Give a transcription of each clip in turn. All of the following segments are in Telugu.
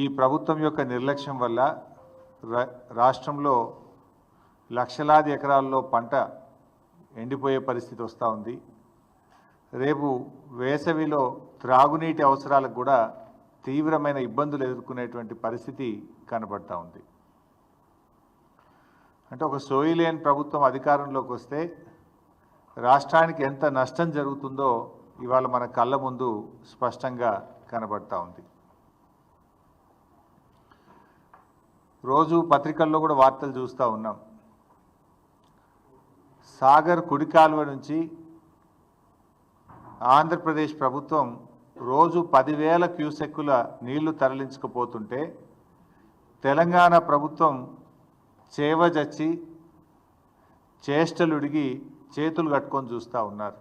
ఈ ప్రభుత్వం యొక్క నిర్లక్ష్యం వల్ల రాష్ట్రంలో లక్షలాది ఎకరాల్లో పంట ఎండిపోయే పరిస్థితి వస్తూ ఉంది. రేపు వేసవిలో త్రాగునీటి అవసరాలకు కూడా తీవ్రమైన ఇబ్బందులు ఎదుర్కొనేటువంటి పరిస్థితి కనబడతా ఉంది. అంటే ఒక సోయిలేని ప్రభుత్వం అధికారంలోకి వస్తే రాష్ట్రానికి ఎంత నష్టం జరుగుతుందో ఇవాళ మన కళ్ళ ముందు స్పష్టంగా కనబడతా ఉంది. రోజు పత్రికల్లో కూడా వార్తలు చూస్తూ ఉన్నాం. సాగర్ కుడి కాలువ నుంచి ఆంధ్రప్రదేశ్ ప్రభుత్వం రోజు 10,000 క్యూసెక్కుల నీళ్లు తరలించకపోతుంటే తెలంగాణ ప్రభుత్వం చేవజచ్చి చేష్టలుడిగి చేతులు కట్టుకొని చూస్తూ ఉన్నారు.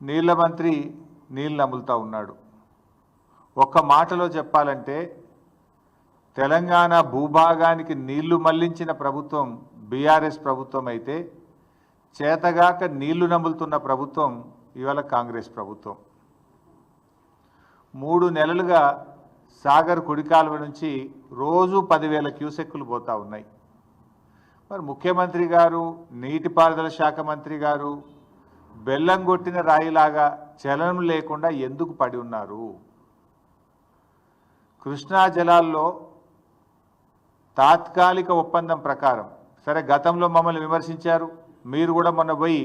నీళ్ల మంత్రి నీళ్ళు నములుతూ ఉన్నాడు. ఒక్క మాటలో చెప్పాలంటే తెలంగాణ భూభాగానికి నీళ్లు మళ్లించిన ప్రభుత్వం బీఆర్ఎస్ ప్రభుత్వం అయితే చేతగాక నీళ్లు నములుతున్న ప్రభుత్వం ఇవాళ కాంగ్రెస్ ప్రభుత్వం. 3 నెలలుగా సాగర్ కుడికాలువ నుంచి రోజు 10,000 క్యూసెక్కులు పోతూ ఉన్నాయి. మరి ముఖ్యమంత్రి గారు, నీటిపారుదల శాఖ మంత్రి గారు బెల్లం కొట్టిన రాయిలాగా చలనం లేకుండా ఎందుకు పడి ఉన్నారు? కృష్ణా జలాల్లో తాత్కాలిక ఒప్పందం ప్రకారం, సరే గతంలో మమ్మల్ని విమర్శించారు, మీరు కూడా మొన్న పోయి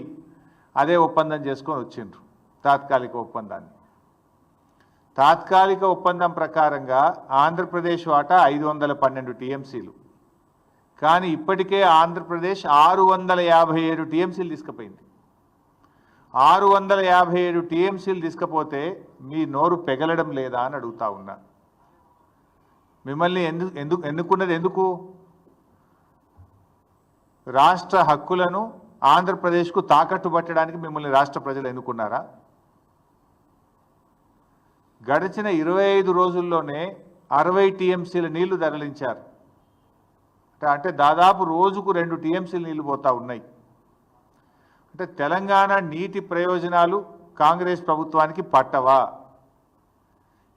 అదే ఒప్పందం చేసుకొని వచ్చిండ్రు. తాత్కాలిక ఒప్పందం ప్రకారంగా ఆంధ్రప్రదేశ్ వాటా 512 టీఎంసీలు, కానీ ఇప్పటికే ఆంధ్రప్రదేశ్ 657 టీఎంసీలు తీసుకుపోయింది. 657 టీఎంసీలు తీసుకపోతే మీ నోరు పెగలడం లేదా అని అడుగుతా ఉన్నా. మిమ్మల్ని ఎన్నుకున్నది ఎందుకు? రాష్ట్ర హక్కులను ఆంధ్రప్రదేశ్కు తాకట్టు పట్టడానికి మిమ్మల్ని రాష్ట్ర ప్రజలు ఎన్నుకున్నారా? గడిచిన 25 రోజుల్లోనే 60 టీఎంసీల నీళ్లు తరలించారు. అంటే దాదాపు రోజుకు 2 టీఎంసీల నీళ్లు పోతా ఉన్నాయి. అంటే తెలంగాణ నీటి ప్రయోజనాలు కాంగ్రెస్ ప్రభుత్వానికి పట్టవా?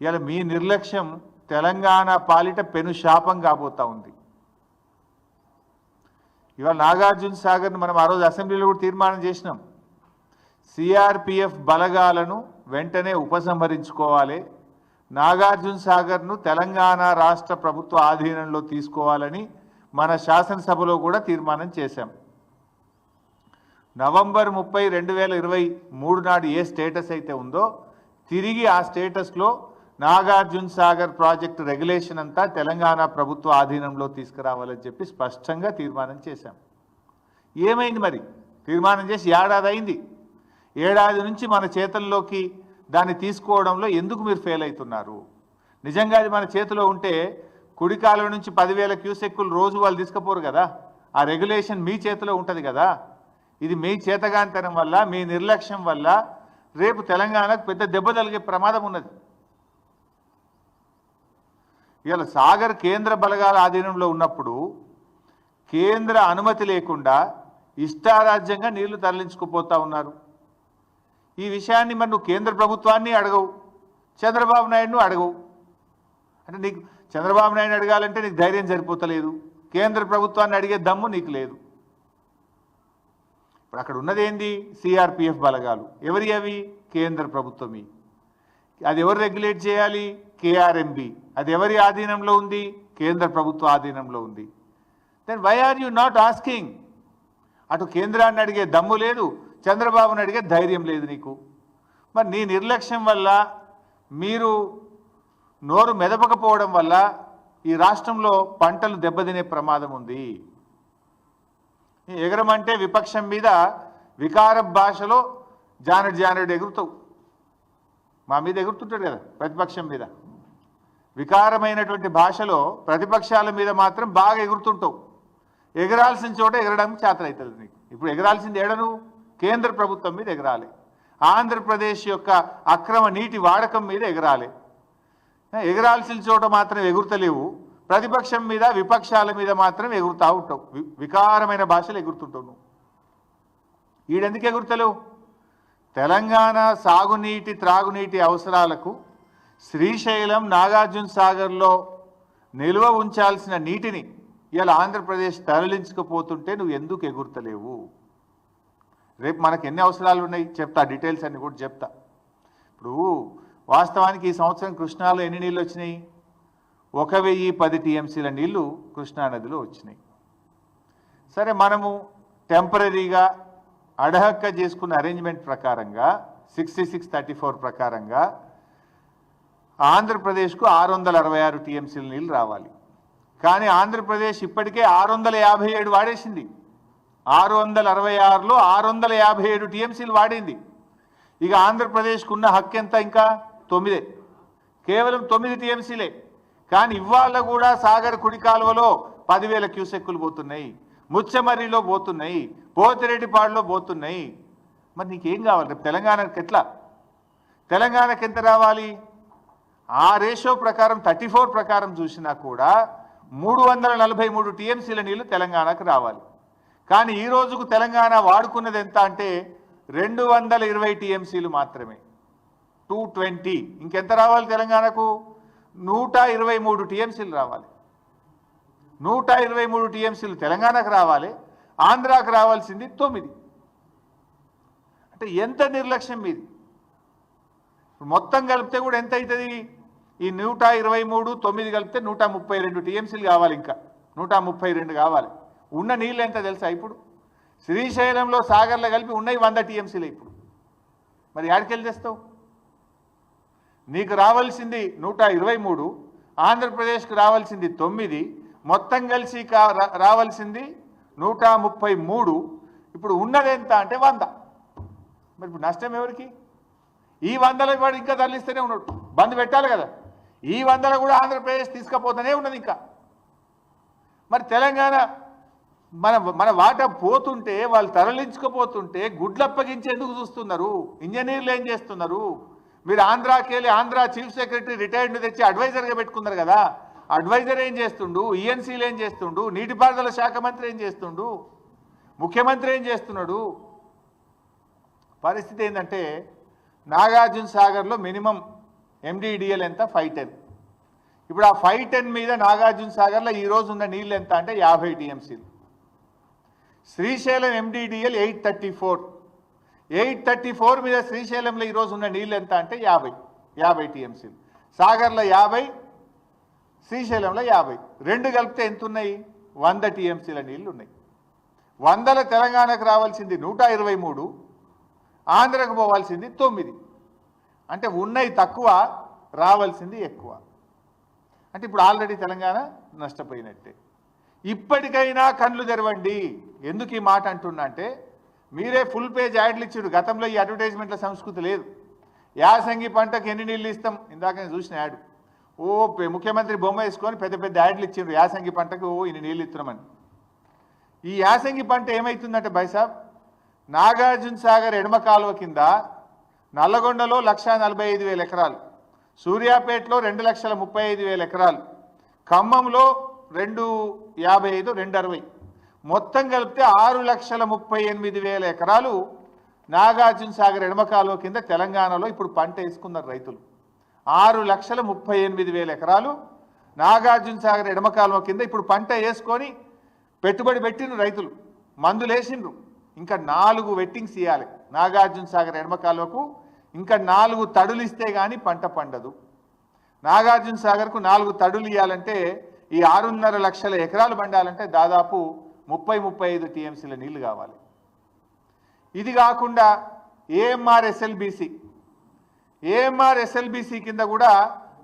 ఇవాళ మీ నిర్లక్ష్యం తెలంగాణ పాలిట పెను శాపం కాబోతా ఉంది. ఇవాళ నాగార్జున సాగర్ను మనం ఆ రోజు అసెంబ్లీలో కూడా తీర్మానం చేసినాం. సిఆర్పిఎఫ్ బలగాలను వెంటనే ఉపసంహరించుకోవాలి, నాగార్జున సాగర్ను తెలంగాణ రాష్ట్ర ప్రభుత్వ ఆధీనంలో తీసుకోవాలని మన శాసనసభలో కూడా తీర్మానం చేశాం. నవంబర్ 30, 2023 నాడు ఏ స్టేటస్ అయితే ఉందో తిరిగి ఆ స్టేటస్లో నాగార్జున సాగర్ ప్రాజెక్టు రెగ్యులేషన్ అంతా తెలంగాణ ప్రభుత్వ ఆధీనంలో తీసుకురావాలని చెప్పి స్పష్టంగా తీర్మానం చేశాం. ఏమైంది మరి? తీర్మానం చేసి ఏడాది అయింది. ఏడాది నుంచి మన చేతుల్లోకి దాన్ని తీసుకోవడంలో ఎందుకు మీరు ఫెయిల్ అవుతున్నారు? నిజంగా అది మన చేతిలో ఉంటే కుడి కాలువ నుంచి 10,000 క్యూసెక్కులు రోజు వాళ్ళు తీసుకుపోరు కదా. ఆ రెగ్యులేషన్ మీ చేతిలో ఉంటుంది కదా. ఇది మీ చేతగానితనం వల్ల, మీ నిర్లక్ష్యం వల్ల రేపు తెలంగాణకు పెద్ద దెబ్బ తగిలే ప్రమాదం ఉన్నది. ఇవాళ సాగర్ కేంద్ర బలగాల ఆధీనంలో ఉన్నప్పుడు కేంద్ర అనుమతి లేకుండా ఇష్టారాజ్యంగా నీళ్లు తరలించుకుపోతా ఉన్నారు. ఈ విషయాన్ని మరి నువ్వు కేంద్ర ప్రభుత్వాన్ని అడగవు, చంద్రబాబు నాయుడును అడగవు. అంటే నీకు చంద్రబాబు నాయుడు అడగాలంటే నీకు ధైర్యం సరిపోతలేదు, కేంద్ర ప్రభుత్వాన్ని అడిగే దమ్ము నీకు లేదు. ఇప్పుడు అక్కడ ఉన్నదేంది? సిఆర్పిఎఫ్ బలగాలు. ఎవరి అవి? కేంద్ర ప్రభుత్వమి. అది ఎవరు రెగ్యులేట్ చేయాలి? కేఆర్ఎంబి. అది ఎవరి ఆధీనంలో ఉంది? కేంద్ర ప్రభుత్వ ఆధీనంలో ఉంది. Then why are you not asking? అటు కేంద్రాన్ని అడిగే దమ్ము లేదు, చంద్రబాబుని అడిగే ధైర్యం లేదు నీకు. మరి నీ నిర్లక్ష్యం వల్ల, మీరు నోరు మెదపకపోవడం వల్ల ఈ రాష్ట్రంలో పంటలు దెబ్బతినే ప్రమాదం ఉంది. ఎగరమంటే విపక్షం మీద వికార భాషలో జానడు ఎగురుతావు. మా మీద ఎగురుతుంటాడు కదా ప్రతిపక్షం మీద. వికారమైనటువంటి భాషలో ప్రతిపక్షాల మీద మాత్రం బాగా ఎగురుతుంటావు. ఎగరాల్సిన చోట ఎగరడానికి చేతనవుతుంది నీకు. ఇప్పుడు ఎగరాల్సింది ఏడను? కేంద్ర ప్రభుత్వం మీద ఎగరాలి, ఆంధ్రప్రదేశ్ యొక్క అక్రమ నీటి వాడకం మీద ఎగరాలి. ఎగరాల్సిన చోట మాత్రం ఎగురుతలేవు, ప్రతిపక్షం మీద విపక్షాల మీద మాత్రం ఎగురుతా ఉంటావు. వికారమైన భాషలు ఎగురుతుంటావు నువ్వు. ఈడెందుకు ఎగురుతలేవు? తెలంగాణ సాగునీటి త్రాగునీటి అవసరాలకు శ్రీశైలం నాగార్జున సాగర్లో నిల్వ ఉంచాల్సిన నీటిని ఇలా ఆంధ్రప్రదేశ్ తరలించకపోతుంటే నువ్వు ఎందుకు ఎగురుతలేవు? రేపు మనకు ఎన్ని అవసరాలు ఉన్నాయి చెప్తా, డీటెయిల్స్ అన్ని కూడా చెప్తా. ఇప్పుడు వాస్తవానికి ఈ సంవత్సరం కృష్ణాలో ఎన్ని నీళ్ళు వచ్చినాయి? 1010 టీఎంసీల నీళ్లు కృష్ణానదిలో వచ్చినాయి. సరే, మనము టెంపరీగా అడహక్క చేసుకున్న అరేంజ్మెంట్ ప్రకారంగా 6634 ప్రకారంగా ఆంధ్రప్రదేశ్కు 666 టీఎంసీల నీళ్ళు రావాలి. కానీ ఆంధ్రప్రదేశ్ ఇప్పటికే 657 వాడేసింది. 666లో 657 టీఎంసీలు వాడింది. ఇక ఆంధ్రప్రదేశ్కు ఉన్న హక్కు ఎంత? ఇంకా 9, కేవలం 9 టీఎంసీలే. కానీ ఇవాళ కూడా సాగర్ కుడి కాలువలో 10,000 క్యూసెక్కులు పోతున్నాయి, ముచ్చమర్రిలో పోతున్నాయి, పోతిరెడ్డిపాడులో పోతున్నాయి. మరి నీకేం కావాలి? రేపు తెలంగాణకి ఎట్లా? తెలంగాణకి ఎంత రావాలి? ఆ రేషియో ప్రకారం 34 ప్రకారం చూసినా కూడా 343 టీఎంసీల నీళ్లు తెలంగాణకు రావాలి. కానీ ఈ రోజుకు తెలంగాణ వాడుకున్నది ఎంత అంటే 220 టీఎంసీలు మాత్రమే, 220. ఇంకెంత రావాలి తెలంగాణకు? 123 టీఎంసీలు రావాలి. 123 టీఎంసీలు తెలంగాణకు రావాలి, ఆంధ్రాకు రావాల్సింది 9. అంటే ఎంత నిర్లక్ష్యం మీది? మొత్తం కలిపితే కూడా ఎంత అవుతుంది? ఈ 123, 9 కలిపితే 132 టీఎంసీలు కావాలి. ఇంకా 132 కావాలి. ఉన్న నీళ్ళు ఎంత తెలుసా? ఇప్పుడు శ్రీశైలంలో సాగర్లో కలిపి ఉన్నాయి 100 టీఎంసీలు. ఇప్పుడు మరి యాడికెళ్ళి తెస్తావు? నీకు రావాల్సింది 123, ఆంధ్రప్రదేశ్కి రావాల్సింది 9, మొత్తం కలిసి రావాల్సింది 133. ఇప్పుడు ఉన్నది ఎంత అంటే 100. మరి ఇప్పుడు నష్టం ఎవరికి? ఈ 100లో వాడు ఇంకా తరలిస్తూనే ఉన్నాడు, బంద్ పెట్టాలి కదా. ఈ 100లో కూడా ఆంధ్రప్రదేశ్ తీసుకుపోతూనే ఉన్నది ఇంకా. మరి తెలంగాణ మన వాటా పోతుంటే, వాళ్ళు తరలించుకుపోతుంటే గుడ్లప్పగించి ఎందుకు చూస్తున్నారు? ఇంజనీర్లు ఏం చేస్తున్నారు? మీరు ఆంధ్రాకి వెళ్ళి ఆంధ్ర చీఫ్ సెక్రటరీ రిటైర్డ్ తెచ్చి అడ్వైజర్గా పెట్టుకున్నారు కదా. అడ్వైజర్ ఏం చేస్తుండు? ఈఎన్సీలు ఏం చేస్తుండు? నీటిపారుదల శాఖ మంత్రి ఏం చేస్తుండు? ముఖ్యమంత్రి ఏం చేస్తున్నాడు? పరిస్థితి ఏంటంటే నాగార్జున సాగర్లో మినిమం ఎండిడిఎల్ ఎంత? 510. ఇప్పుడు ఆ 510 మీద నాగార్జున సాగర్లో ఈరోజు ఉన్న నీళ్ళు ఎంత అంటే 50 టీఎంసీలు. శ్రీశైలం ఎండిడిఎల్ 834 మీద శ్రీశైలంలో ఈరోజు ఉన్న నీళ్ళు ఎంత అంటే 50 టీఎంసీలు. సాగర్లో 50, శ్రీశైలంలో 50. రెండు కలిపితే ఎంత ఉన్నాయి? 100 టీఎంసీల నీళ్ళు ఉన్నాయి. 100లో తెలంగాణకు రావాల్సింది 123, ఆంధ్రకు పోవాల్సింది 9. అంటే ఉన్నాయి తక్కువ, రావాల్సింది ఎక్కువ. అంటే ఇప్పుడు ఆల్రెడీ తెలంగాణ నష్టపోయినట్టే. ఇప్పటికైనా కళ్ళు తెరవండి. ఎందుకు ఈ మాట అంటున్నా అంటే, మీరే ఫుల్ పేజ్ యాడ్లు ఇచ్చారు. గతంలో ఈ అడ్వర్టైజ్మెంట్ల సంస్కృతి లేదు. యాసంగి పంటకు ఎన్ని నీళ్ళు ఇస్తాం? ఇందాక నేను చూసిన యాడ్. ముఖ్యమంత్రి బొమ్మ వేసుకొని పెద్ద పెద్ద యాడ్లు ఇచ్చిండ్రు. యాసంగి పంటకు ఇన్ని నీళ్ళు ఇస్తున్నామని. ఈ యాసంగి పంట ఏమవుతుందంటే బైసాబ్, నాగార్జున సాగర్ ఎడమ కాలువ కింద నల్లగొండలో 1,45,000 ఎకరాలు, సూర్యాపేటలో 2,35,000 ఎకరాలు, ఖమ్మంలో 255, 260, మొత్తం కలిపితే 6,38,000 ఎకరాలు నాగార్జున సాగర్ ఎడమ కాలువ కింద తెలంగాణలో ఇప్పుడు పంట వేసుకున్నారు రైతులు. 6,38,000 ఎకరాలు నాగార్జున సాగర్ ఎడమ కాలువ కింద ఇప్పుడు పంట వేసుకొని పెట్టుబడి పెట్టిండ్రు రైతులు, మందులు వేసిండ్రు. ఇంకా 4 వెట్టింగ్స్ ఇవ్వాలి నాగార్జున సాగర్ ఎడమ కాలువకు. ఇంకా 4 తడులు ఇస్తే కానీ పంట పండదు. నాగార్జున సాగర్కు 4 తడులు ఇవ్వాలంటే ఈ 6.5 లక్షల ఎకరాలు పండాలంటే దాదాపు 30-35 టీఎంసీల నీళ్లు కావాలి. ఇది కాకుండా ఏఎంఆర్ ఎస్ఎల్బిసి కింద కూడా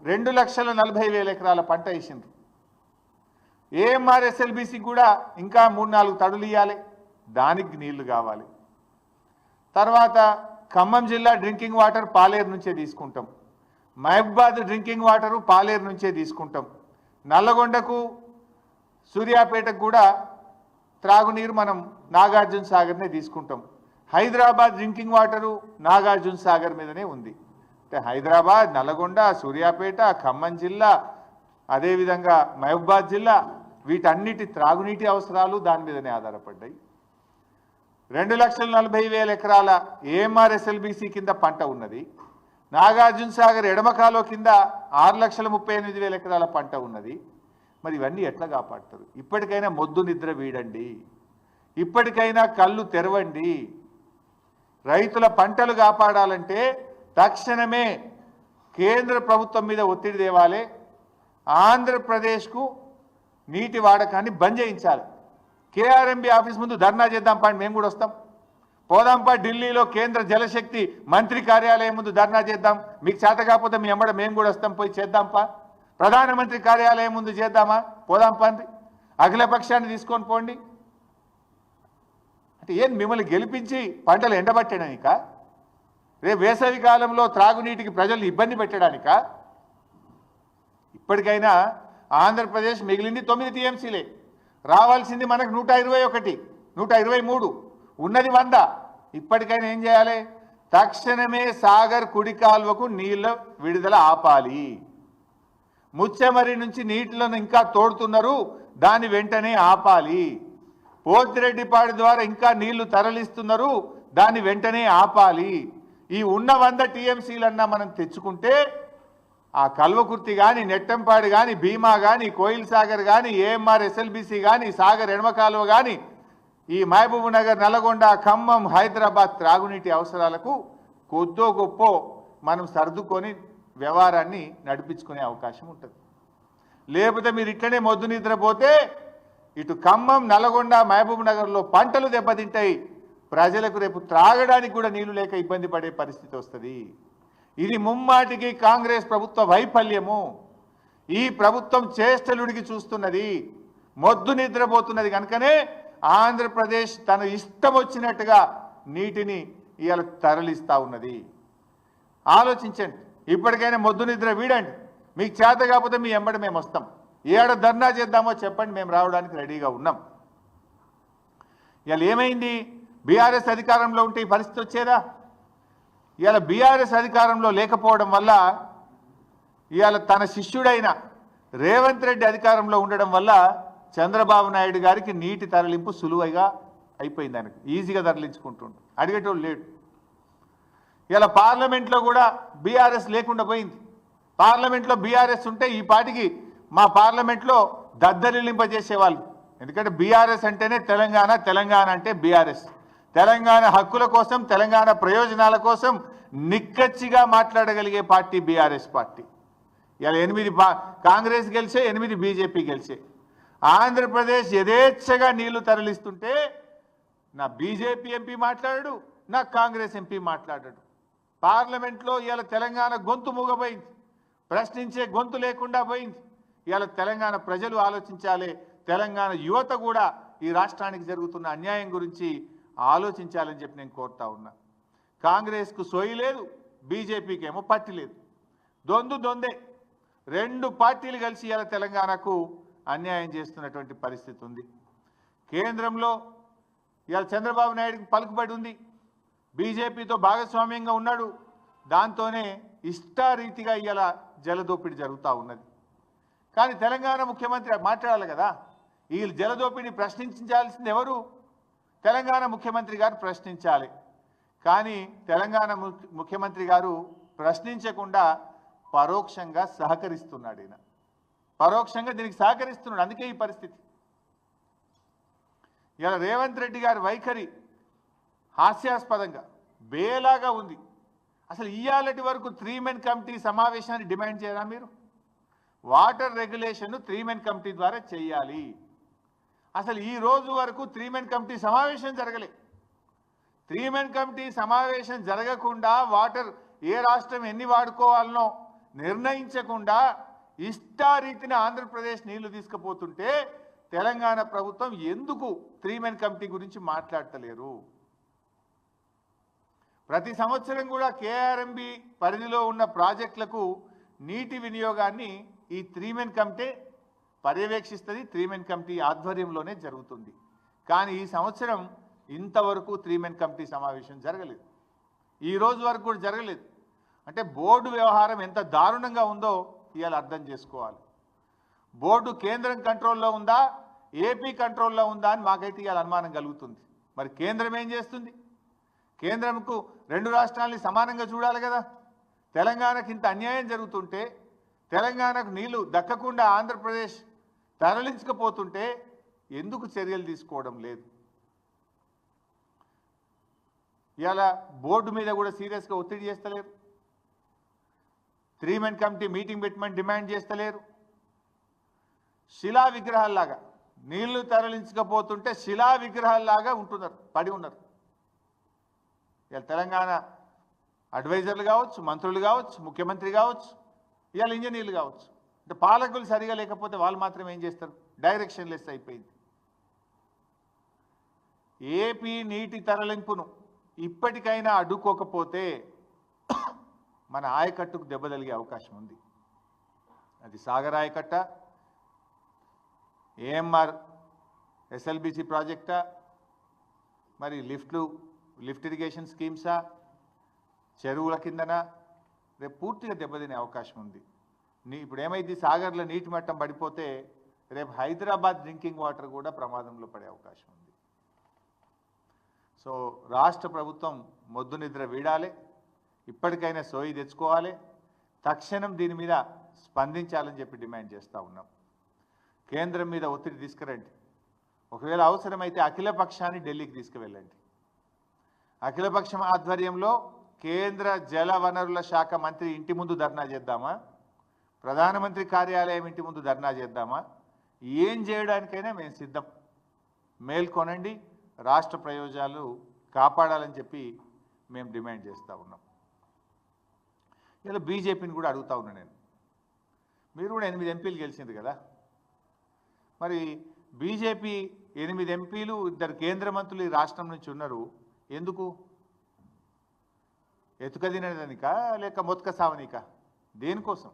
2,40,000 ఎకరాల పంట వేసిండ్రు. ఏఎంఆర్ ఎస్ఎల్బిసి కూడా ఇంకా 3-4 తడులు ఇవ్వాలి, దానికి నీళ్లు కావాలి. తర్వాత ఖమ్మం జిల్లా డ్రింకింగ్ వాటర్ పాలేరు నుంచే తీసుకుంటాం, మహబూబాద్ డ్రింకింగ్ వాటరు పాలేరు నుంచే తీసుకుంటాం, నల్లగొండకు సూర్యాపేటకు కూడా త్రాగునీరు మనం నాగార్జున సాగర్నే తీసుకుంటాం. హైదరాబాద్ డ్రింకింగ్ వాటరు నాగార్జున సాగర్ మీదనే ఉంది. అంటే హైదరాబాద్, నల్లగొండ, సూర్యాపేట, ఖమ్మం జిల్లా, అదేవిధంగా మహబూబాద్ జిల్లా, వీటన్నిటి త్రాగునీటి అవసరాలు దాని మీదనే ఆధారపడ్డాయి. 2,40,000 ఎకరాల ఏఎంఆర్ ఎస్ఎల్బిసి కింద పంట ఉన్నది. నాగార్జున సాగర్ ఎడమ కాలువ కింద 6,38,000 ఎకరాల పంట ఉన్నది. మరి ఇవన్నీ ఎట్లా కాపాడతారు? ఇప్పటికైనా మొద్దు నిద్ర వీడండి, ఇప్పటికైనా కళ్ళు తెరవండి. రైతుల పంటలు కాపాడాలంటే తక్షణమే కేంద్ర ప్రభుత్వం మీద ఒత్తిడి తేవాలి. ఆంధ్రప్రదేశ్కు నీటి వాడకాన్ని బంద్ చేయించాలి. కేఆర్ఎంబీ ఆఫీస్ ముందు ధర్నా చేద్దాం పండి, మేము కూడా వస్తాం. పోదాంపా ఢిల్లీలో కేంద్ర జలశక్తి మంత్రి కార్యాలయం ముందు ధర్నా చేద్దాం. మీకు చేత కాకపోతే మీ అమ్మడ మేము కూడా వస్తాం, పోయి చేద్దాంపా. ప్రధానమంత్రి కార్యాలయం ముందు చేద్దామా? పోదాంపా అండి, అఖిలపక్షాన్ని తీసుకొని పోండి. అంటే ఏం మిమ్మల్ని గెలిపించి పంటలు ఎండబట్టడానిక? రేపు వేసవి కాలంలో త్రాగునీటికి ప్రజల్ని ఇబ్బంది పెట్టడానిక? ఇప్పటికైనా ఆంధ్రప్రదేశ్ మిగిలింది 9 టీఎంసీలే, రావాల్సింది మనకు 121, 123, ఉన్నది 100. ఇప్పటికైనా ఏం చేయాలి? తక్షణమే సాగర్ కుడి కాల్వకు నీళ్ళ విడుదల ఆపాలి. ముచ్చెమరి నుంచి నీటిలను ఇంకా తోడుతున్నారు, దాన్ని వెంటనే ఆపాలి. పోతిరెడ్డిపాడు ద్వారా ఇంకా నీళ్లు తరలిస్తున్నారు, దాన్ని వెంటనే ఆపాలి. ఈ ఉన్న 100 టీఎంసీలన్నా మనం తెచ్చుకుంటే ఆ కల్వకుర్తి కానీ, నెట్టంపాడు కానీ, భీమా కానీ, కోయిల్ సాగర్ కానీ, ఏఎంఆర్ ఎస్ఎల్బిసి కానీ, సాగర్ ఎడమ కాలువ కానీ, ఈ మహబూబ్ నగర్, నల్గొండ, ఖమ్మం, హైదరాబాద్ త్రాగునీటి అవసరాలకు కొద్దో గొప్పో మనం సర్దుకొని వ్యవహారాన్ని నడిపించుకునే అవకాశం ఉంటుంది. లేకపోతే మీరు ఇట్లనే మొద్దు నిద్రపోతే ఇటు ఖమ్మం, నల్గొండ, మహబూబ్ నగర్లో పంటలు దెబ్బతింటాయి. ప్రజలకు రేపు త్రాగడానికి కూడా నీళ్లు లేక ఇబ్బంది పడే పరిస్థితి వస్తుంది. ఇది ముమ్మాటికి కాంగ్రెస్ ప్రభుత్వ వైఫల్యము. ఈ ప్రభుత్వం చేష్టలుడికి చూస్తున్నది, మొద్దు నిద్రపోతున్నది. కనుకనే ఆంధ్రప్రదేశ్ తన ఇష్టం వచ్చినట్టుగా నీటిని ఇవాళ తరలిస్తూ ఉన్నది. ఆలోచించండి, ఇప్పటికైనా మొద్దు నిద్ర వీడండి. మీకు చేత కాకపోతే మీ ఎంబడి మేము వస్తాం. ఏడ ధర్నా చేద్దామో చెప్పండి, మేము రావడానికి రెడీగా ఉన్నాం. ఇవాళ ఏమైంది? బీఆర్ఎస్ అధికారంలో ఉంటే ఈ పరిస్థితి వచ్చేదా? ఇవాళ బీఆర్ఎస్ అధికారంలో లేకపోవడం వల్ల, ఇవాళ తన శిష్యుడైన రేవంత్ రెడ్డి అధికారంలో ఉండడం వల్ల చంద్రబాబు నాయుడు గారికి నీటి తరలింపు సులువుగా అయిపోయింది. ఆయనకు ఈజీగా తరలించుకుంటుండు, అడిగేటోళ్ళు లేడు. ఇలా పార్లమెంట్లో కూడా బీఆర్ఎస్ లేకుండా పోయింది. పార్లమెంట్లో బీఆర్ఎస్ ఉంటే ఈ పాటికి మా పార్లమెంట్లో దద్దరిల్లింపజేసేవాళ్ళు. ఎందుకంటే బీఆర్ఎస్ అంటేనే తెలంగాణ, తెలంగాణ అంటే బీఆర్ఎస్. తెలంగాణ హక్కుల కోసం, తెలంగాణ ప్రయోజనాల కోసం నిక్కచ్చిగా మాట్లాడగలిగే పార్టీ బీఆర్ఎస్ పార్టీ. ఇలా 8 కాంగ్రెస్ గెలిచే, 8 బీజేపీ గెలిచే. ఆంధ్రప్రదేశ్ యథేచ్ఛగా నీళ్లు తరలిస్తుంటే నా బీజేపీ ఎంపీ మాట్లాడాడు, నా కాంగ్రెస్ ఎంపీ మాట్లాడాడు. పార్లమెంట్లో ఇవాళ తెలంగాణ గొంతు మూగపోయింది, ప్రశ్నించే గొంతు లేకుండా పోయింది. ఇవాళ తెలంగాణ ప్రజలు ఆలోచించాలి, తెలంగాణ యువత కూడా ఈ రాష్ట్రానికి జరుగుతున్న అన్యాయం గురించి ఆలోచించాలని చెప్పి నేను కోరుతా ఉన్నా. కాంగ్రెస్కు సోయి లేదు, బీజేపీకి ఏమో పట్టి లేదు. దొందే 2 పార్టీలు కలిసి ఇవాళ తెలంగాణకు అన్యాయం చేస్తున్నటువంటి పరిస్థితి ఉంది. కేంద్రంలో ఇవాళ చంద్రబాబు నాయుడుకి పలుకుబడి ఉంది, బీజేపీతో భాగస్వామ్యంగా ఉన్నాడు. దాంతోనే ఇష్టారీతిగా ఇవాళ జలదోపిడీ జరుగుతూ ఉన్నది. కానీ తెలంగాణ ముఖ్యమంత్రి మాట్లాడాలి కదా, ఈ జలదోపిడీ ప్రశ్నించాల్సింది ఎవరు? తెలంగాణ ముఖ్యమంత్రి గారు ప్రశ్నించాలి. కానీ తెలంగాణ ముఖ్యమంత్రి గారు ప్రశ్నించకుండా పరోక్షంగా సహకరిస్తున్నాడు. ఈయన పరోక్షంగా దీనికి సహకరిస్తున్నాడు. అందుకే ఈ పరిస్థితి. ఇలా రేవంత్ రెడ్డి గారి వైఖరి హాస్యాస్పదంగా బేలాగా ఉంది. అసలు ఇయాలటి వరకు 3 మెన్ కమిటీ సమావేశాన్ని డిమాండ్ చేయరా మీరు? వాటర్ రెగ్యులేషన్ 3 మెన్ కమిటీ ద్వారా చేయాలి. అసలు ఈ రోజు వరకు 3 మెన్ కమిటీ సమావేశం జరగలే. 3 మెన్ కమిటీ సమావేశం జరగకుండా వాటర్ ఏ రాష్ట్రం ఎన్ని వాడుకోవాలనో నిర్ణయించకుండా ఇష్టారీతిని ఆంధ్రప్రదేశ్ నీళ్లు తీసుకుపోతుంటే తెలంగాణ ప్రభుత్వం ఎందుకు 3 మెన్ కమిటీ గురించి మాట్లాడతలేరు? ప్రతి సంవత్సరం కూడా కేఆర్ఎంబి పరిధిలో ఉన్న ప్రాజెక్టులకు నీటి వినియోగాన్ని ఈ 3 మెన్ కమిటీ పర్యవేక్షిస్తుంది. 3 మెన్ కమిటీ ఆధ్వర్యంలోనే జరుగుతుంది. కానీ ఈ సంవత్సరం ఇంతవరకు 3 మెన్ కమిటీ సమావేశం జరగలేదు. ఈ రోజు వరకు కూడా జరగలేదు. అంటే బోర్డు వ్యవహారం ఎంత దారుణంగా ఉందో ఇవాళ అర్థం చేసుకోవాలి. బోర్డు కేంద్రం కంట్రోల్లో ఉందా, ఏపీ కంట్రోల్లో ఉందా అని మాకైతే ఇవాళ అనుమానం కలుగుతుంది. మరి కేంద్రం ఏం చేస్తుంది? కేంద్రంకు 2 రాష్ట్రాలని సమానంగా చూడాలి కదా. తెలంగాణకు ఇంత అన్యాయం జరుగుతుంటే, తెలంగాణకు నీళ్లు దక్కకుండా ఆంధ్రప్రదేశ్ తరలించకపోతుంటే ఎందుకు చర్యలు తీసుకోవడం లేదు? ఇవాళ బోర్డు మీద కూడా సీరియస్గా ఒత్తిడి చేస్తలేరు. 3 మెన్ కమిటీ మీటింగ్ పెట్టమని డిమాండ్ చేస్తలేరు. శిలా విగ్రహాల్లాగా నీళ్లు తరలించకపోతుంటే శిలా విగ్రహాల్లాగా ఉంటున్నారు, పడి ఉన్నారు. ఇవాళ తెలంగాణ అడ్వైజర్లు కావచ్చు, మంత్రులు కావచ్చు, ముఖ్యమంత్రి కావచ్చు, ఇవాళ ఇంజనీర్లు కావచ్చు. అంటే పాలకులు సరిగా లేకపోతే వాళ్ళు మాత్రం ఏం చేస్తారు? డైరెక్షన్ లెస్ అయిపోయింది. ఏపీ నీటి తరలింపును ఇప్పటికైనా అడ్డుకోకపోతే మన ఆయకట్టుకు దెబ్బ తగిలే అవకాశం ఉంది. అది సాగర్ ఆయకట్ట, ఏఎంఆర్ ఎస్ఎల్బిసి ప్రాజెక్టా, మరి లిఫ్ట్ ఇరిగేషన్ స్కీమ్సా, చెరువుల కిందన రేపు పూర్తిగా దెబ్బతినే అవకాశం ఉంది. ఇప్పుడు ఏమైంది, సాగర్లో నీటి మట్టం పడిపోతే రేపు హైదరాబాద్ డ్రింకింగ్ వాటర్ కూడా ప్రమాదంలో పడే అవకాశం ఉంది. సో రాష్ట్ర ప్రభుత్వం మొద్దు నిద్ర వీడాలి, ఇప్పటికైనా సోయి తెచ్చుకోవాలి, తక్షణం దీని మీద స్పందించాలని చెప్పి డిమాండ్ చేస్తూ ఉన్నాం. కేంద్రం మీద ఒత్తిడి తీసుకురండి. ఒకవేళ అవసరమైతే అఖిలపక్షాన్ని ఢిల్లీకి తీసుకువెళ్ళండి. అఖిలపక్షం ఆధ్వర్యంలో కేంద్ర జల వనరుల శాఖ మంత్రి ఇంటి ముందు ధర్నా చేద్దామా, ప్రధానమంత్రి కార్యాలయం ఇంటి ముందు ధర్నా చేద్దామా, ఏం చేయడానికైనా మేము సిద్ధం. మేల్కొనండి, రాష్ట్ర ప్రయోజనాలు కాపాడాలని చెప్పి మేము డిమాండ్ చేస్తూ ఉన్నాం. ఇలా బీజేపీని కూడా అడుగుతా ఉన్నా నేను, మీరు కూడా 8 ఎంపీలు గెలిచింది కదా, మరి బీజేపీ 8 ఎంపీలు 2 కేంద్ర మంత్రులు ఈ రాష్ట్రం నుంచి ఉన్నారు, ఎందుకు? ఎతుకదినడానికా లేక మొత్క సావనికా? దేనికోసం?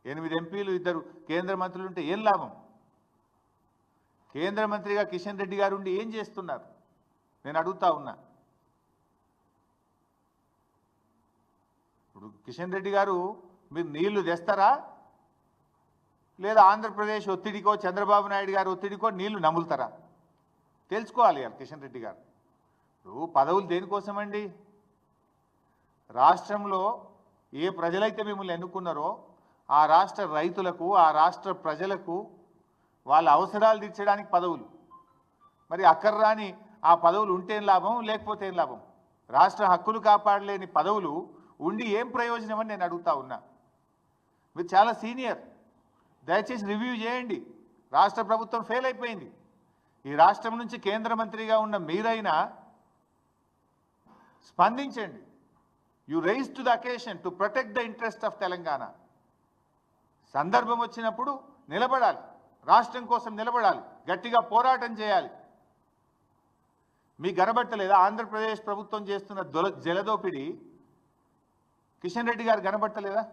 8 ఎంపీలు 2 కేంద్ర మంత్రులు ఉంటే ఏం లాభం? కేంద్ర మంత్రిగా కిషన్ రెడ్డి గారు ఉండి ఏం చేస్తున్నారు నేను అడుగుతా ఉన్నా. ఇప్పుడు కిషన్ రెడ్డి గారు మీరు నీళ్లు తెస్తారా, లేదా ఆంధ్రప్రదేశ్ ఒత్తిడికో చంద్రబాబు నాయుడు గారు ఒత్తిడికో నీళ్లు నములుతారా? తెలుసుకోవాలి కిషన్ రెడ్డి గారు. ఇప్పుడు పదవులు దేనికోసమండి? రాష్ట్రంలో ఏ ప్రజలైతే మిమ్మల్ని ఎన్నుకున్నారో ఆ రాష్ట్ర రైతులకు, ఆ రాష్ట్ర ప్రజలకు వాళ్ళ అవసరాలు తీర్చడానికి పదవులు. మరి అక్కర్రాని ఆ పదవులు ఉంటే ఏం లాభం, లేకపోతే ఏం లాభం? రాష్ట్ర హక్కులు కాపాడలేని పదవులు ఉండి ఏం ప్రయోజనం అని నేను అడుగుతా ఉన్నా. మీరు చాలా సీనియర్, దయచేసి రివ్యూ చేయండి. రాష్ట్ర ప్రభుత్వం ఫెయిల్ అయిపోయింది. ఈ రాష్ట్రం నుంచి కేంద్ర మంత్రిగా ఉన్న మీరైనా స్పందించండి. You rise to the occasion to protect the interest of Telangana. సందర్భం వచ్చినప్పుడు నిలబడాలి, రాష్ట్రం కోసం నిలబడాలి, గట్టిగా పోరాటం చేయాలి. మీకు కనబట్టలేదా ఆంధ్రప్రదేశ్ ప్రభుత్వం చేస్తున్న జలదోపిడి? కిషన్ రెడ్డి గారు కనబట్టలేదా?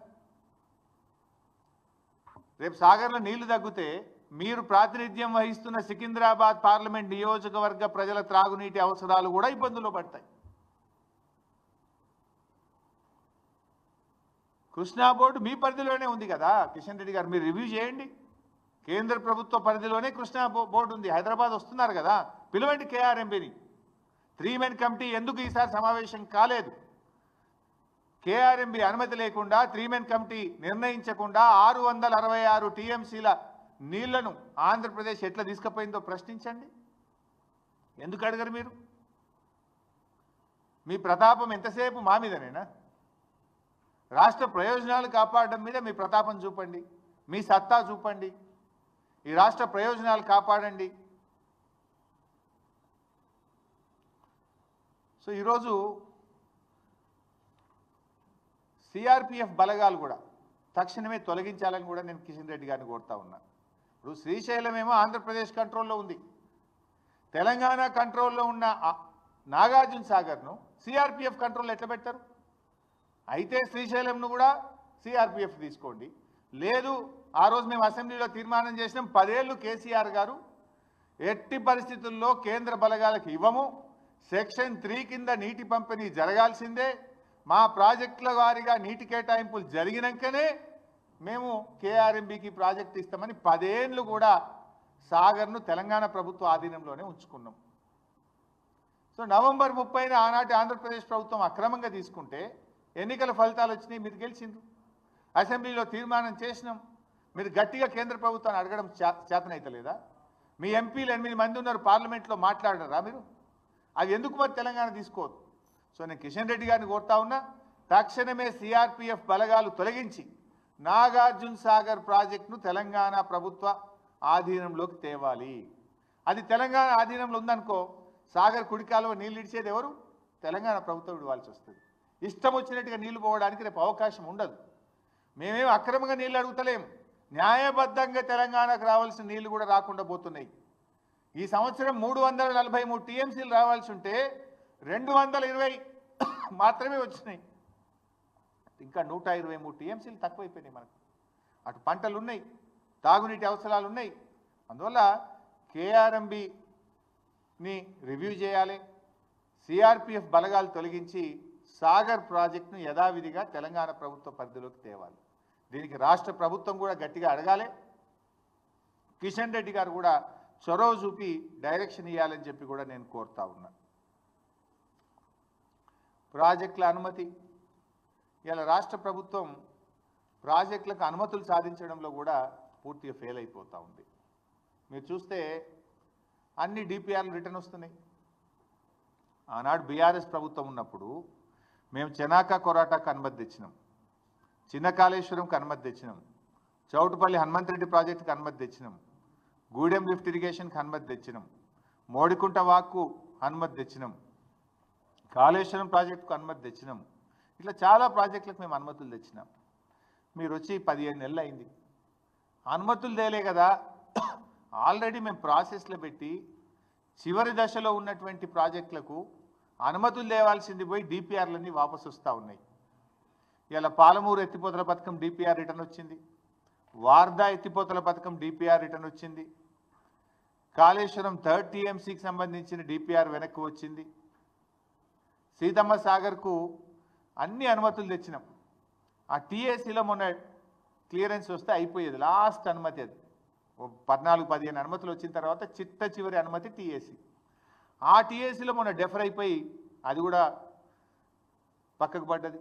రేపు సాగర్లో నీళ్లు తగ్గితే మీరు ప్రాతినిధ్యం వహిస్తున్న సికింద్రాబాద్ పార్లమెంట్ నియోజకవర్గ ప్రజల త్రాగునీటి అవసరాలు కూడా ఇబ్బందులు పడతాయి. కృష్ణా బోర్డు మీ పరిధిలోనే ఉంది కదా కిషన్ రెడ్డి గారు, మీరు రివ్యూ చేయండి. కేంద్ర ప్రభుత్వ పరిధిలోనే కృష్ణా బోర్డు ఉంది. హైదరాబాద్ వస్తున్నారు కదా, పిలవండి కేఆర్ఎంబీని. 3 మెన్ కమిటీ ఎందుకు ఈసారి సమావేశం కాలేదు? కేఆర్ఎంబీ అనుమతి లేకుండా 3 మెన్ కమిటీ నిర్ణయించకుండా 666 టీఎంసీల నీళ్లను ఆంధ్రప్రదేశ్ ఎట్లా తీసుకుపోయిందో ప్రశ్నించండి. ఎందుకు అడగరు మీరు? మీ ప్రతాపం ఎంతసేపు మా మీదనేనా? రాష్ట్ర ప్రయోజనాలు కాపాడడం మీద మీ ప్రతాపం చూపండి, మీ సత్తా చూపండి. ఈ రాష్ట్ర ప్రయోజనాలు కాపాడండి. సో ఈరోజు సిఆర్పిఎఫ్ బలగాలు కూడా తక్షణమే తొలగించాలని కూడా నేను కిషన్ రెడ్డి గారిని కోరుతా ఉన్నా. ఇప్పుడు శ్రీశైలం ఏమో ఆంధ్రప్రదేశ్ కంట్రోల్లో ఉంది, తెలంగాణ కంట్రోల్లో ఉన్న నాగార్జున సాగర్ను సిఆర్పిఎఫ్ కంట్రోల్లో ఎట్లా పెట్టారు? అయితే శ్రీశైలంను కూడా సిఆర్పిఎఫ్ తీసుకోండి. లేదు, ఆ రోజు మేము అసెంబ్లీలో తీర్మానం చేసినాం, 10 ఏళ్ళు కేసీఆర్ గారు ఎట్టి పరిస్థితుల్లో కేంద్ర బలగాలకు ఇవ్వము, సెక్షన్ 3 కింద నీటి పంపిణీ జరగాల్సిందే, మా ప్రాజెక్టుల వారీగా నీటి కేటాయింపులు జరిగినాకనే మేము కేఆర్ఎంబీకి ప్రాజెక్ట్ ఇస్తామని 10 ఏళ్ళు కూడా సాగర్ను తెలంగాణ ప్రభుత్వ ఆధీనంలోనే ఉంచుకున్నాం. సో నవంబర్ 30న ఆనాటి ఆంధ్రప్రదేశ్ ప్రభుత్వం అక్రమంగా తీసుకుంటే ఎన్నికల ఫలితాలు వచ్చినాయి, మీరు గెలిచిండ్రు. అసెంబ్లీలో తీర్మానం చేసినాం. మీరు గట్టిగా కేంద్ర ప్రభుత్వాన్ని అడగడం చేతనైతలేదా? మీ ఎంపీలు 8 మంది ఉన్నారు, పార్లమెంట్లో మాట్లాడరా మీరు? అది ఎందుకు మరి తెలంగాణ తీసుకోవద్దు? సో నేను కిషన్ రెడ్డి గారిని కోరుతా ఉన్నా, తక్షణమే సిఆర్పిఎఫ్ బలగాలు తొలగించి నాగార్జున సాగర్ ప్రాజెక్టును తెలంగాణ ప్రభుత్వ ఆధీనంలోకి తేవాలి. అది తెలంగాణ ఆధీనంలో ఉందనుకో, సాగర్ కుడికాలువ నీళ్ళు ఇడిచేది ఎవరు? తెలంగాణ ప్రభుత్వం ఇవ్వాల్సి వస్తుంది. ఇష్టం వచ్చినట్టుగా నీళ్లు పోవడానికి రేపు అవకాశం ఉండదు. మేమేం అక్రమంగా నీళ్ళు అడుగుతలేం, న్యాయబద్ధంగా తెలంగాణకు రావాల్సిన నీళ్లు కూడా రాకుండా పోతున్నాయి. ఈ సంవత్సరం 343 టీఎంసీలు రావాల్సి ఉంటే 220 మాత్రమే వచ్చినాయి. ఇంకా 123 టీఎంసీలు తక్కువైపోయినాయి మనకు. అటు పంటలు ఉన్నాయి, తాగునీటి అవసరాలు ఉన్నాయి. అందువల్ల కేఆర్ఎంబిని రివ్యూ చేయాలి, సిఆర్పిఎఫ్ బలగాలు తొలగించి సాగర్ ప్రాజెక్టును యథావిధిగా తెలంగాణ ప్రభుత్వ పరిధిలోకి తేవాలి. దీనికి రాష్ట్ర ప్రభుత్వం కూడా గట్టిగా అడగాలి. కిషన్ రెడ్డి గారు కూడా చొరవ చూపి డైరెక్షన్ ఇవ్వాలని చెప్పి కూడా నేను కోరుతా ఉన్నా. ప్రాజెక్టుల అనుమతి, ఇలా రాష్ట్ర ప్రభుత్వం ప్రాజెక్టులకు అనుమతులు సాధించడంలో కూడా పూర్తిగా ఫెయిల్ అయిపోతూ ఉంది. మీరు చూస్తే అన్ని డిపిఆర్లు రిటర్న్ వస్తున్నాయి. ఆనాడు బీఆర్ఎస్ ప్రభుత్వం ఉన్నప్పుడు మేము చెనాక కొరాటాకు అనుమతి తెచ్చినాం, చిన్న కాళేశ్వరంకి అనుమతి తెచ్చినాం, చౌటుపల్లి హనుమంతరెడ్డి ప్రాజెక్టుకి అనుమతి తెచ్చినాం, గూడెం లిఫ్ట్ ఇరిగేషన్కి అనుమతి తెచ్చినాం, మోడికుంట వాక్కు అనుమతి తెచ్చినాం, కాళేశ్వరం ప్రాజెక్టుకు అనుమతి తెచ్చినాం. ఇట్లా చాలా ప్రాజెక్టులకు మేము అనుమతులు తెచ్చినాం. మీరు వచ్చి 15 నెలలు అయింది, అనుమతులు తేలే కదా. ఆల్రెడీ మేము ప్రాసెస్లో పెట్టి చివరి దశలో ఉన్నటువంటి ప్రాజెక్టులకు అనుమతులు తేవాల్సింది పోయి డిపిఆర్లన్నీ వాపసు వస్తూ ఉన్నాయి. ఇలా పాలమూరు ఎత్తిపోతల పథకం డిపిఆర్ రిటర్న్ వచ్చింది, వార్దా ఎత్తిపోతల పథకం డిపిఆర్ రిటర్న్ వచ్చింది, కాళేశ్వరం 3rd టీఎంసీకి సంబంధించిన డిపిఆర్ వెనక్కి వచ్చింది, సీతమ్మ సాగర్కు అన్ని అనుమతులు తెచ్చినాం. ఆ టీఏసీలో మొన్న క్లియరెన్స్ వస్తే అయిపోయేది, లాస్ట్ అనుమతి అది. 14-15 అనుమతులు వచ్చిన తర్వాత చిట్ట చివరి అనుమతి టీఏసీ. ఆ టీఏసీలో మొన్న డెఫర్ అయిపోయి అది కూడా పక్కకు పడ్డది.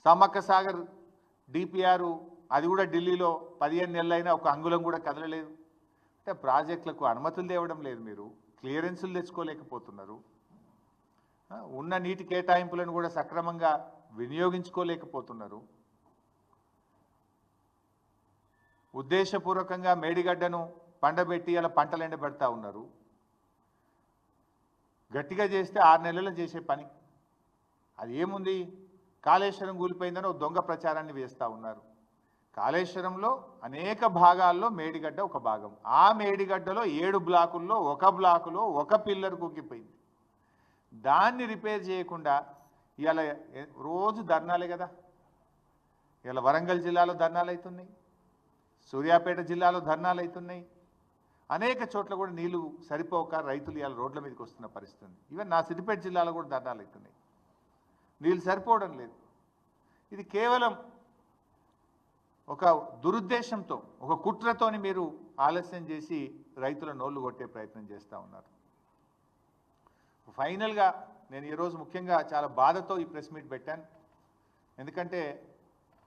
సమ్మక్క సాగర్ డిపిఆర్ అది కూడా ఢిల్లీలో 15 నెలలైనా ఒక అంగుళం కూడా కదలలేదు. అంటే ప్రాజెక్టులకు అనుమతులు తేవడం లేదు, మీరు క్లియరెన్సులు తెచ్చుకోలేకపోతున్నారు, ఉన్న నీటి కేటాయింపులను కూడా సక్రమంగా వినియోగించుకోలేకపోతున్నారు. ఉద్దేశపూర్వకంగా మేడిగడ్డను పండబెట్టి అలా పంటలు ఎండబెడతా ఉన్నారు. గట్టిగా చేస్తే 6 నెలల్లో చేసే పని అది ఏముంది? కాళేశ్వరం కూలిపోయిందని ఒక దొంగ ప్రచారాన్ని వేస్తూ ఉన్నారు. కాళేశ్వరంలో అనేక భాగాల్లో మేడిగడ్డ ఒక భాగం. ఆ మేడిగడ్డలో 7 బ్లాకుల్లో ఒక బ్లాకులో ఒక పిల్లర్ కుంగిపోయింది. దాన్ని రిపేర్ చేయకుండా ఇలా రోజు ధర్నాలే కదా. ఇలా వరంగల్ జిల్లాలో ధర్నాలు అవుతున్నాయి, సూర్యాపేట జిల్లాలో ధర్నాలు అవుతున్నాయి, అనేక చోట్ల కూడా నీళ్లు సరిపోక రైతులు ఇవాళ రోడ్ల మీదకి వస్తున్న పరిస్థితి. ఈవెన్ నా సిద్దిపేట జిల్లాలో కూడా ధర్నాలు అవుతున్నాయి, నీళ్ళు సరిపోవడం లేదు. ఇది కేవలం ఒక దురుద్దేశంతో, ఒక కుట్రతోని మీరు ఆలస్యం చేసి రైతుల నోళ్లు కొట్టే ప్రయత్నం చేస్తూ ఉన్నారు. ఫైనల్గా నేను ఈరోజు ముఖ్యంగా చాలా బాధతో ఈ ప్రెస్ మీట్ పెట్టాను. ఎందుకంటే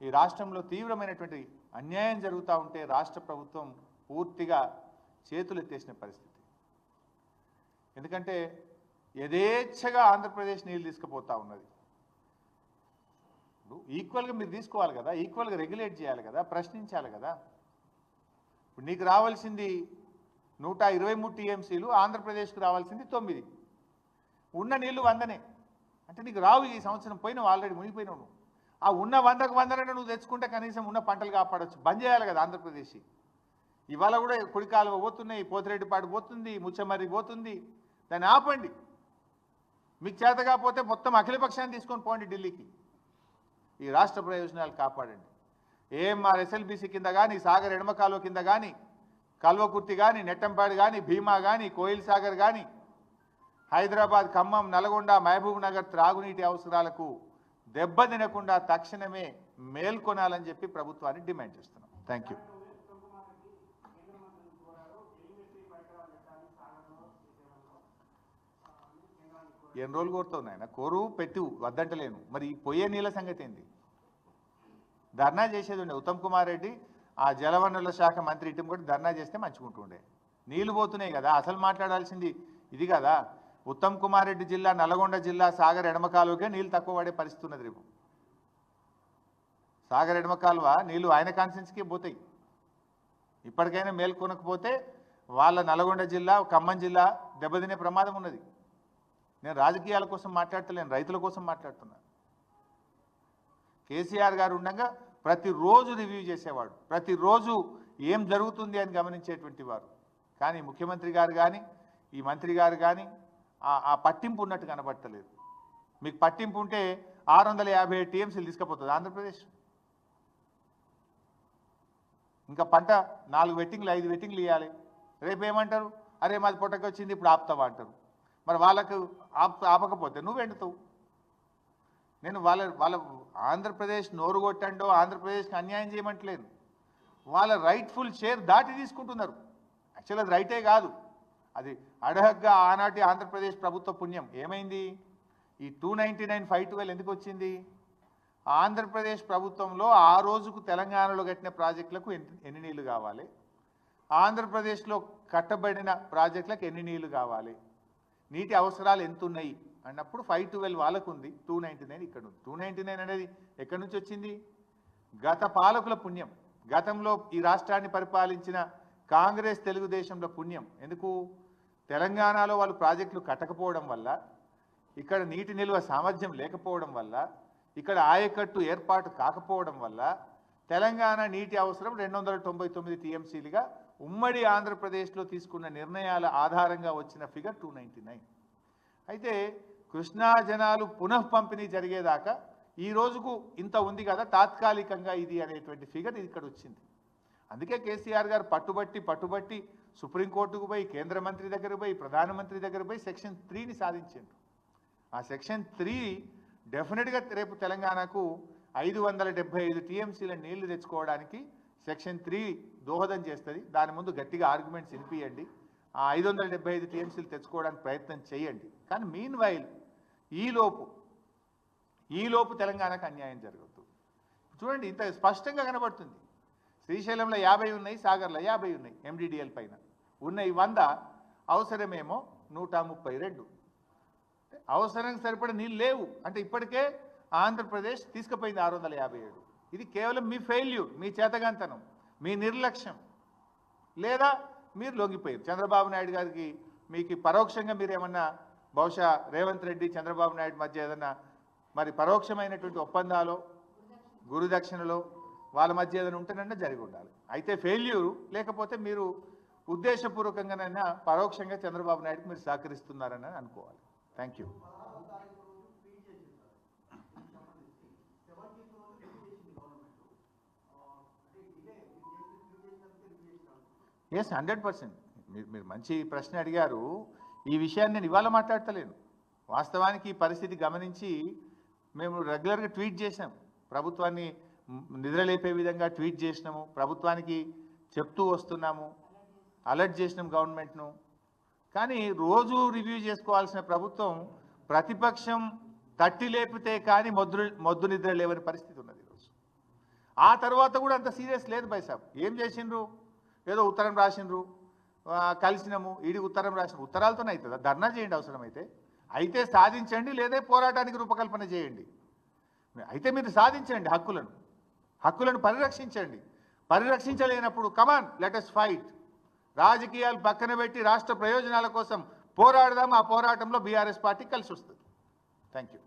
ఈ రాష్ట్రంలో తీవ్రమైనటువంటి అన్యాయం జరుగుతూ ఉంటే రాష్ట్ర ప్రభుత్వం పూర్తిగా చేతులు ఎత్తేసిన పరిస్థితి. ఎందుకంటే యథేచ్ఛగా ఆంధ్రప్రదేశ్ నీళ్ళు తీసుకుపోతూ ఉన్నది. ఈక్వల్గా మీరు తీసుకోవాలి కదా, ఈక్వల్గా రెగ్యులేట్ చేయాలి కదా, ప్రశ్నించాలి కదా. ఇప్పుడు నీకు రావాల్సింది 123 టీఎంసీలు, ఆంధ్రప్రదేశ్కి రావాల్సింది 9. ఉన్న నీళ్లు 100నే అంటే నీకు రావు. ఈ సంవత్సరం పోయినావు, ఆల్రెడీ మునిగిపోయినావు. నువ్వు ఆ ఉన్న 100కు 100 నువ్వు తెచ్చుకుంటే కనీసం ఉన్న పంటలు కాపాడవచ్చు. బంద్ చేయాలి కదా ఆంధ్రప్రదేశ్. ఇవాళ కూడా కుడికాలువ పోతున్నాయి, పోతిరెడ్డిపాడు పోతుంది, ముచ్చమర్రి పోతుంది. దాన్ని ఆపండి. మీకు చేత కాకపోతే మొత్తం అఖిలపక్షాన్ని తీసుకొని పోండి ఢిల్లీకి. ఈ రాష్ట్ర ప్రయోజనాలు కాపాడండి. ఏఎంఆర్ ఎస్ఎల్బీసీ కింద కానీ, సాగర్ ఎడమ కాలువ కింద కానీ, కల్వకుర్తి కానీ, నెట్టంపాడు కానీ, భీమా కానీ, కోయిల్ సాగర్ కానీ, హైదరాబాద్, ఖమ్మం, నల్గొండ, మహబూబ్ నగర్ త్రాగునీటి అవసరాలకు దెబ్బ తినకుండా తక్షణమే మేల్కొనాలని చెప్పి ప్రభుత్వాన్ని డిమాండ్ చేస్తున్నాం. Thank you. ఎన్ని రోజులు కోరుతావు నాయన? కోరు పెట్టు, వద్దంటలేను. మరి ఈ పోయే నీళ్ళ సంగతి ఏంది? ధర్నా చేసేది ఉండే ఉత్తమ్ కుమార్ రెడ్డి, ఆ జలవనరుల శాఖ మంత్రి ఇటు కూడా ధర్నా చేస్తే మంచుకుంటుండే. నీళ్లు పోతున్నాయి కదా, అసలు మాట్లాడాల్సింది ఇది కదా. ఉత్తమ్ కుమార్ రెడ్డి జిల్లా, నల్గొండ జిల్లా సాగర్ ఎడమ కాలువకే నీళ్ళు తక్కువ పడే పరిస్థితి ఉన్నది. రేపు సాగర్ ఎడమ కాలువ నీళ్లు ఆయన కాన్స్టిట్యున్సీకి పోతాయి. ఇప్పటికైనా మేల్కొనకపోతే వాళ్ళ నల్గొండ జిల్లా, ఖమ్మం జిల్లా దెబ్బతినే ప్రమాదం ఉన్నది. నేను రాజకీయాల కోసం మాట్లాడతలేను, రైతుల కోసం మాట్లాడుతున్నా. కేసీఆర్ గారు ఉండగా ప్రతిరోజు రివ్యూ చేసేవాడు, ప్రతిరోజు ఏం జరుగుతుంది అని గమనించేటువంటి వారు. కానీ ముఖ్యమంత్రి గారు కానీ, ఈ మంత్రి గారు కానీ ఆ పట్టింపు ఉన్నట్టు కనబడతలేదు. మీకు పట్టింపు ఉంటే 657 టీఎంసీలు తీసుకుపోతుంది ఆంధ్రప్రదేశ్. ఇంకా పంట 4 వెట్టింగ్లు 5 వెట్టింగ్లు ఇవ్వాలి. రేపు ఏమంటారు? అరే మాది పొట్టకి వచ్చింది, ఇప్పుడు ఆపుతావా అంటారు. మరి వాళ్ళకు ఆపకపోతే నువ్వు ఎండుతావు. నేను వాళ్ళ ఆంధ్రప్రదేశ్ నోరు కొట్టండో, ఆంధ్రప్రదేశ్కి అన్యాయం చేయమంటలేను. వాళ్ళ రైట్ఫుల్ షేర్ దాటి తీసుకుంటున్నారు. యాక్చువల్ అది రైటే కాదు, అది అడహగ్గా ఆనాటి ఆంధ్రప్రదేశ్ ప్రభుత్వ పుణ్యం. ఏమైంది? ఈ 299/512 ఎందుకు వచ్చింది? ఆంధ్రప్రదేశ్ ప్రభుత్వంలో ఆ రోజుకు తెలంగాణలో కట్టిన ప్రాజెక్టులకు ఎన్ని నీళ్లు కావాలి, ఆంధ్రప్రదేశ్లో కట్టబడిన ప్రాజెక్టులకు ఎన్ని నీళ్లు కావాలి, నీటి అవసరాలు ఎంత ఉన్నాయి అన్నప్పుడు 512 వాళ్ళకు ఉంది, 299 ఇక్కడ ఉంది. 299 అనేది ఎక్కడి నుంచి వచ్చింది? గత పాలకుల పుణ్యం. గతంలో ఈ రాష్ట్రాన్ని పరిపాలించిన కాంగ్రెస్ తెలుగుదేశంలో పుణ్యం. ఎందుకు? తెలంగాణలో వాళ్ళు ప్రాజెక్టులు కట్టకపోవడం వల్ల, ఇక్కడ నీటి నిల్వ సామర్థ్యం లేకపోవడం వల్ల, ఇక్కడ ఆయకట్టు ఏర్పాటు కాకపోవడం వల్ల తెలంగాణ నీటి అవసరం 299 టీఎంసీలుగా ఉమ్మడి ఆంధ్రప్రదేశ్లో తీసుకున్న నిర్ణయాల ఆధారంగా వచ్చిన ఫిగర్ 299. అయితే కృష్ణా జనాలు పునఃపంపిణీ జరిగేదాకా ఈ రోజుకు ఇంత ఉంది కదా, తాత్కాలికంగా ఇది అనేటువంటి ఫిగర్ ఇక్కడ వచ్చింది. అందుకే కేసీఆర్ గారు పట్టుబట్టి సుప్రీంకోర్టుకు పోయి, కేంద్ర మంత్రి దగ్గర పోయి, ప్రధానమంత్రి దగ్గర పోయి సెక్షన్ 3ని సాధించారు. ఆ సెక్షన్ 3 డెఫినెట్గా రేపు తెలంగాణకు 575 టీఎంసీల నీళ్లు తెచ్చుకోవడానికి సెక్షన్ 3 దోహదం చేస్తుంది. దాని ముందు గట్టిగా ఆర్గ్యుమెంట్స్ వినిపియండి. ఆ 575 టీఎంసీలు తెచ్చుకోవడానికి ప్రయత్నం చేయండి. కానీ మీన్ వైల్ ఈలోపు తెలంగాణకు అన్యాయం జరగద్దు. చూడండి, ఇంత స్పష్టంగా కనబడుతుంది. శ్రీశైలంలో 50 ఉన్నాయి, సాగర్లో 50 ఉన్నాయి, ఎండిడిఎల్ పైన ఉన్నాయి 100, అవసరమేమో 132. అవసరానికి సరిపడే నీళ్ళు లేవు అంటే ఇప్పటికే ఆంధ్రప్రదేశ్ తీసుకుపోయింది 657. ఇది కేవలం మీ ఫెయిల్యూర్, మీ చేతగాంతనం, మీ నిర్లక్ష్యం, లేదా మీరు లొంగిపోయారు. చంద్రబాబు నాయుడు గారికి మీకు పరోక్షంగా మీరు ఏమన్నా, బహుశా రేవంత్ రెడ్డి చంద్రబాబు నాయుడు మధ్య ఏదన్నా మరి పరోక్షమైనటువంటి ఒప్పందాలు, గురుదక్షిణలో వాళ్ళ మధ్య ఏదైనా ఉంటేనన్నా జరిగి ఉండాలి. అయితే ఫెయిల్యూరు, లేకపోతే మీరు ఉద్దేశపూర్వకంగానైనా పరోక్షంగా చంద్రబాబు నాయుడుకి మీరు సహకరిస్తున్నారని అనుకోవాలి. Thank you. ఎస్, 100%. మీరు మంచి ప్రశ్న అడిగారు. ఈ విషయాన్ని నేను ఇవాళ మాట్లాడతలేను. వాస్తవానికి ఈ పరిస్థితి గమనించి మేము రెగ్యులర్గా ట్వీట్ చేసాం, ప్రభుత్వాన్ని నిద్రలేపే విధంగా ట్వీట్ చేసినాము, ప్రభుత్వానికి చెప్తూ వస్తున్నాము, అలర్ట్ చేసినాం గవర్నమెంట్ను. కానీ రోజు రివ్యూ చేసుకోవాల్సిన ప్రభుత్వం ప్రతిపక్షం తట్టి లేపితే కానీ మొద్దు నిద్ర లేవని పరిస్థితి ఉన్నది ఈరోజు. ఆ తర్వాత కూడా అంత సీరియస్ లేదు బైసాబ్. ఏం చేసిండ్రు? ఏదో ఉత్తరం రాసిండ్రు, కలిసినాము, ఈడి ఉత్తరం రాసిన ఉత్తరాలతోనే అవుతుందా? ధర్నా చేయండి అవసరమైతే, అయితే సాధించండి, లేదా పోరాటానికి రూపకల్పన చేయండి. అయితే మీరు సాధించండి, హక్కులను పరిరక్షించండి. పరిరక్షించలేనప్పుడు కమాన్ లెట్ us ఫైట్. రాజకీయాలు పక్కన పెట్టి రాష్ట్ర ప్రయోజనాల కోసం పోరాడదాం. ఆ పోరాటంలో బీఆర్ఎస్ పార్టీ కలిసి వస్తుంది. Thank you.